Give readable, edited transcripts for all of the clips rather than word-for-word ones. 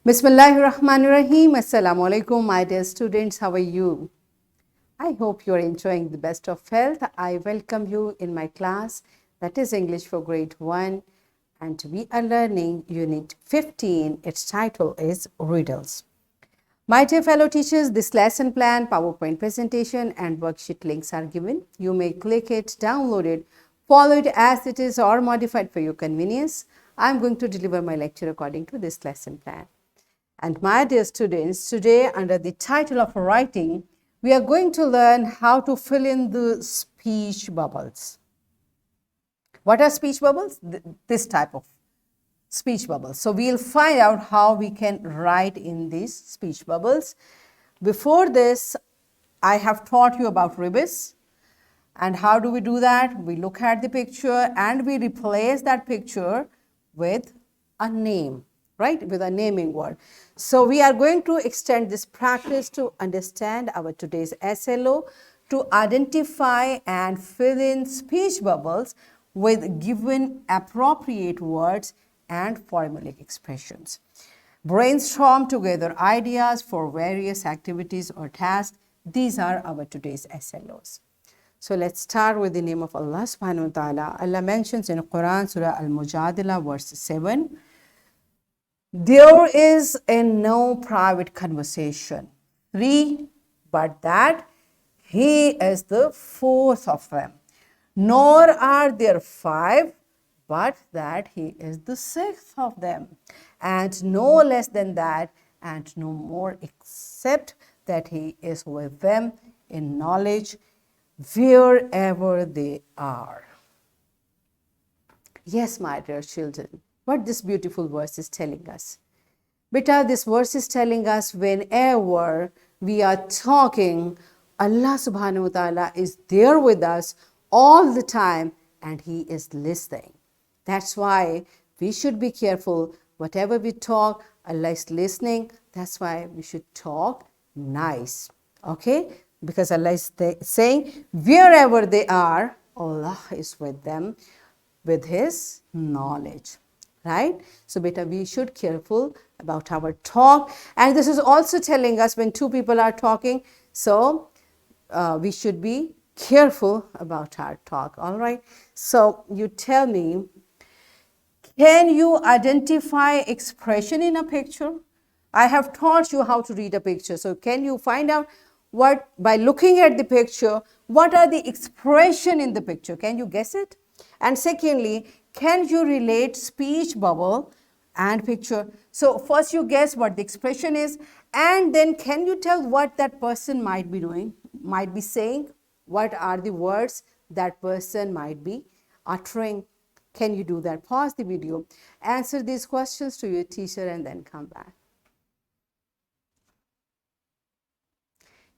Bismillahirrahmanirrahim. Assalamu alaikum, my dear students. How are you? I hope you are enjoying the best of health. I welcome you in my class, that is English for grade 1, and we are learning unit 15. Its title is Riddles. My dear fellow teachers, this lesson plan, PowerPoint presentation, and worksheet links are given. You may click it, download it, follow it as it is, or modify it for your convenience. I am going to deliver my lecture according to this lesson plan. And my dear students, today under the title of writing, we are going to learn how to fill in the speech bubbles. What are speech bubbles? This type of speech bubbles. So we'll find out how we can write in these speech bubbles. Before this, I have taught you about ribbons. And how do we do that? We look at the picture and we replace that picture with a name. Right, with a naming word. So we are going to extend this practice to understand our today's SLO, to identify and fill in speech bubbles with given appropriate words and formulaic expressions. Brainstorm together ideas for various activities or tasks. These are our today's SLOs. So let's start with the name of Allah subhanahu wa ta'ala. Allah mentions in Quran, Surah Al-Mujadila, verse 7, there is no private conversation, 3, but that he is the fourth of them. Nor are there 5, but that he is the sixth of them. And no less than that, and no more, except that he is with them in knowledge wherever they are. Yes, my dear children, what this beautiful verse is telling us. Beta, this verse is telling us whenever we are talking, Allah subhanahu wa ta'ala is there with us all the time and he is listening. That's why we should be careful. Whatever we talk, Allah is listening. That's why we should talk nice. Okay? Because Allah is saying, wherever they are, Allah is with them with his knowledge. Right? So beta, we should careful about our talk. And this is also telling us when two people are talking, so we should be careful about our talk. All right? So you tell me, can you identify expression in a picture? I have taught you how to read a picture. So can you find out what, by looking at the picture, what are the expression in the picture? Can you guess it? And secondly, can you relate speech bubble and picture? So first you guess what the expression is, and then can you tell what that person might be doing, might be saying? What are the words that person might be uttering? Can you do that? Pause the video, answer these questions to your teacher, and then come back.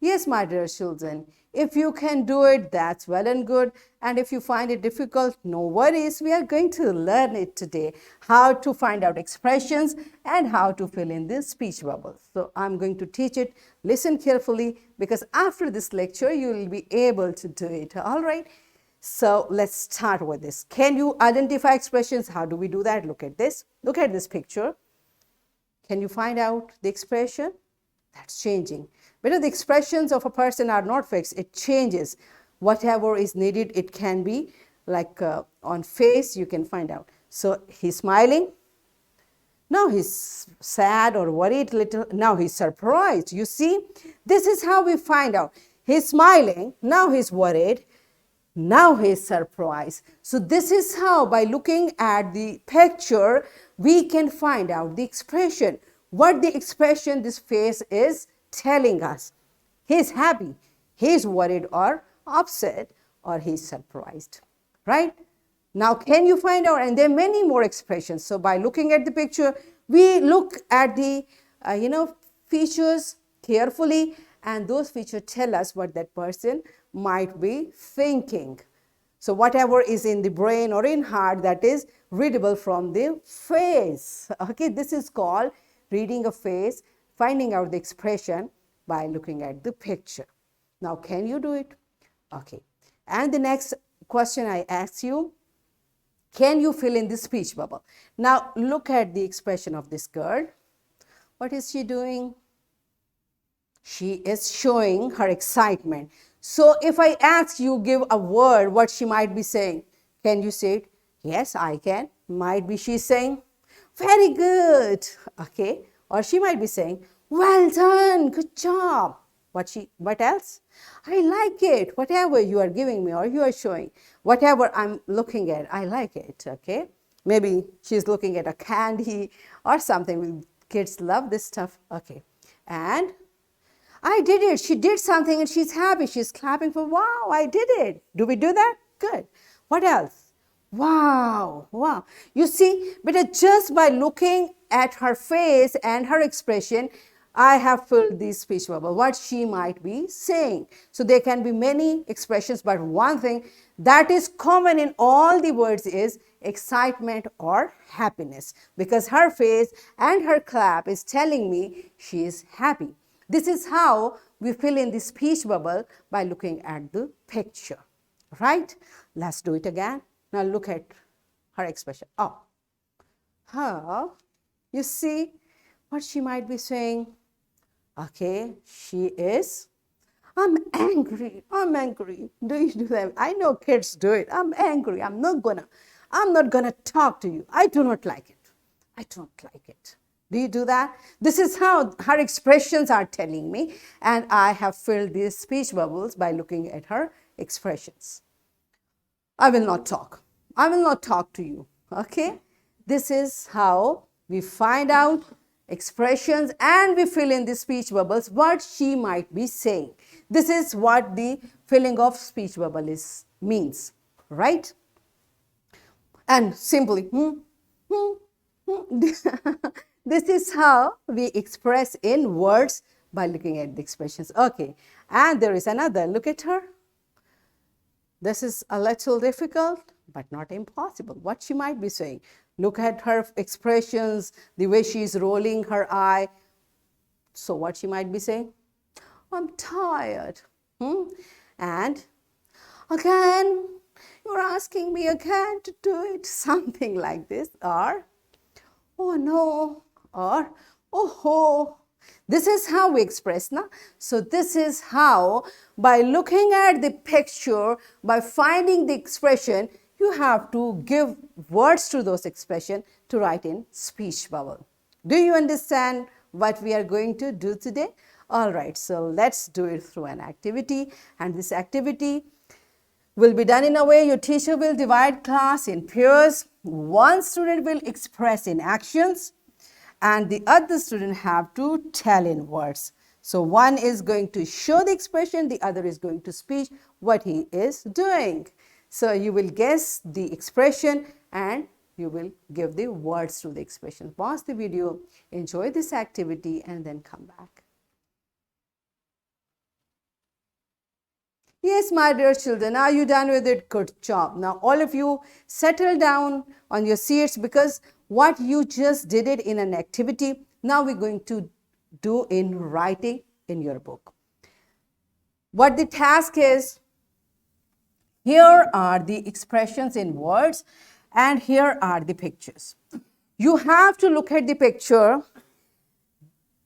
Yes, my dear children, if you can do it, that's well and good. And if you find it difficult, no worries. We are going to learn it today, how to find out expressions and how to fill in the speech bubbles. So I'm going to teach it. Listen carefully, because after this lecture, you will be able to do it. All right. So let's start with this. Can you identify expressions? How do we do that? Look at this. Look at this picture. Can you find out the expression? That's changing. Whether the expressions of a person are not fixed, it changes. Whatever is needed, it can be like on face, you can find out. So he's smiling. Now he's sad or worried little. Now he's surprised. You see, this is how we find out. He's smiling. Now he's worried. Now he's surprised. So this is how, by looking at the picture, we can find out the expression. What the expression, this face is telling us. He's happy, he's worried or upset, or he's surprised. Right? Now, can you find out? And there are many more expressions. So by looking at the picture, we look at the features carefully, and those features tell us what that person might be thinking. So whatever is in the brain or in heart, that is readable from the face. Okay, this is called reading a face, finding out the expression by looking at the picture. Now, can you do it? Okay. And the next question I ask you, can you fill in the speech bubble? Now, look at the expression of this girl. What is she doing? She is showing her excitement. So if I ask you, give a word, what she might be saying, can you say it? Yes, I can. Might be she's saying, very good. Okay. Or she might be saying, well done, good job. What else? I like it. Whatever you are giving me or you are showing, whatever I'm looking at, I like it. Okay. Maybe she's looking at a candy or something. Kids love this stuff. Okay. And I did it. She did something and she's happy. She's clapping for, wow, I did it. Do we do that? Good. What else? Wow, wow. You see, but just by looking at her face and her expression, I have filled this speech bubble, what she might be saying. So there can be many expressions, but one thing that is common in all the words is excitement or happiness, because her face and her clap is telling me she is happy. This is how we fill in the speech bubble by looking at the picture, right? Let's do it again. Now look at her expression. Oh, how? You see what she might be saying? Okay, she is, I'm angry, I'm angry. Do you do that? I know kids do it. I'm angry, I'm not gonna talk to you. I do not like it. I don't like it. Do you do that? This is how her expressions are telling me, and I have filled these speech bubbles by looking at her expressions. I will not talk. I will not talk to you. Okay? This is how we find out expressions and we fill in the speech bubbles what she might be saying. This is what the filling of speech bubble means, right? And simply, this is how we express in words by looking at the expressions. Okay, and there is another. Look at her. This is a little difficult, but not impossible. What she might be saying. Look at her expressions, the way she is rolling her eye. So what she might be saying? I'm tired. And again, you're asking me again to do it. Something like this. Or, oh no. Or, oh ho. This is how we express, na? So this is how, by looking at the picture, by finding the expression, you have to give words to those expressions to write in speech bubble. Do you understand what we are going to do today? All right, so let's do it through an activity, and this activity will be done in a way your teacher will divide class in pairs. One student will express in actions, and the other student have to tell in words. So one is going to show the expression, the other is going to speak what he is doing. So you will guess the expression and you will give the words to the expression. Pause the video, enjoy this activity and then come back. Yes, my dear children, are you done with it? Good job. Now all of you settle down on your seats, because what you just did it in an activity, now we're going to do in writing in your book. What the task is, here are the expressions in words and here are the pictures. You have to look at the picture.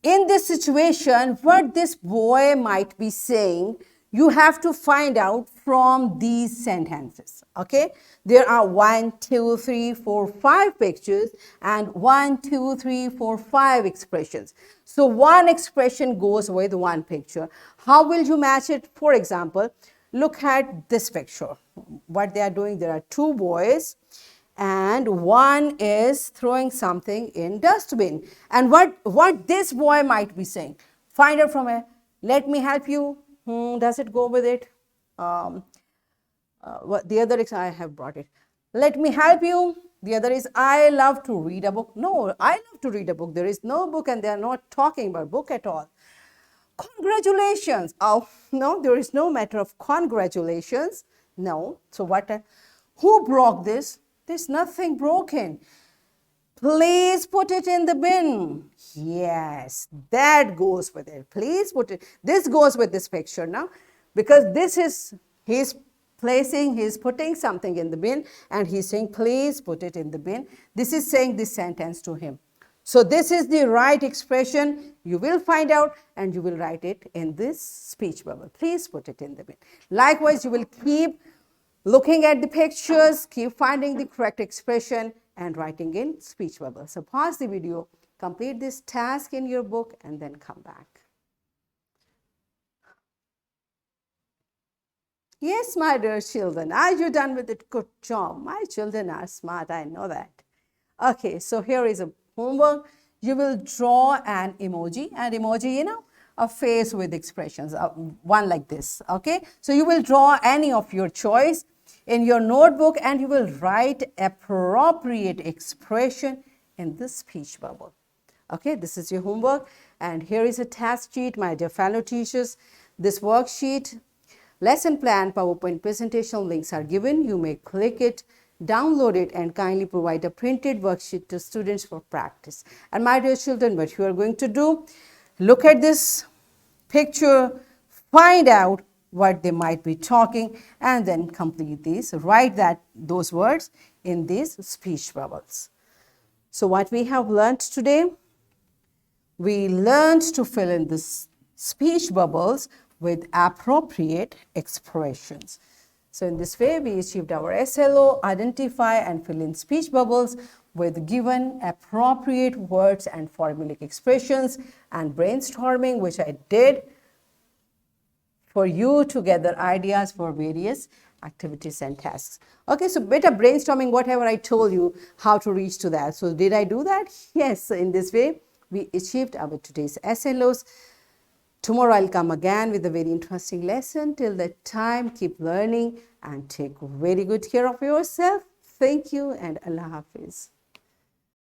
In this situation, what this boy might be saying, you have to find out from these sentences, okay? There are 1, 2, 3, 4, 5 pictures and 1, 2, 3, 4, 5 expressions. So one expression goes with one picture. How will you match it? For example, look at this picture. What they are doing, there are two boys and one is throwing something in dustbin. And what this boy might be saying, find out from a, let me help you. Does it go with it? What the other is, I have brought it. Let me help you. The other is, I love to read a book. No, I love to read a book. There is no book and they are not talking about book at all. Congratulations. Oh, no, there is no matter of congratulations. No. So what? Who broke this? There's nothing broken. Please put it in the bin. Yes, that goes with it. Please put it. This goes with this picture now, because this is, he's putting something in the bin and he's saying, please put it in the bin. This is saying this sentence to him. So this is the right expression. You will find out and you will write it in this speech bubble. Please put it in the bin. Likewise, you will keep looking at the pictures, keep finding the correct expression and writing in speech bubble. So pause the video, complete this task in your book and then come back. Yes, my dear children, are you done with it? Good job. My children are smart, I know that. Okay, so here is a homework. You will draw an emoji, a face with expressions, one like this, okay? So you will draw any of your choice in your notebook and you will write appropriate expression in the speech bubble. Okay, this is your homework and here is a task sheet, my dear fellow teachers. This worksheet, lesson plan, PowerPoint presentation links are given. You may click it, download it and kindly provide a printed worksheet to students for practice. And my dear children, what you are going to do, look at this picture, find out what they might be talking and then complete these, write those words in these speech bubbles. So what we have learned today, we learned to fill in the speech bubbles with appropriate expressions. So in this way, we achieved our SLO, identify and fill in speech bubbles with given appropriate words and formulaic expressions and brainstorming, which I did for you to gather ideas for various activities and tasks. Okay, so better brainstorming whatever I told you how to reach to that. So did I do that? Yes, in this way, we achieved our today's SLOs. Tomorrow I'll come again with a very interesting lesson. Till that time, keep learning and take very good care of yourself. Thank you and Allah Hafiz.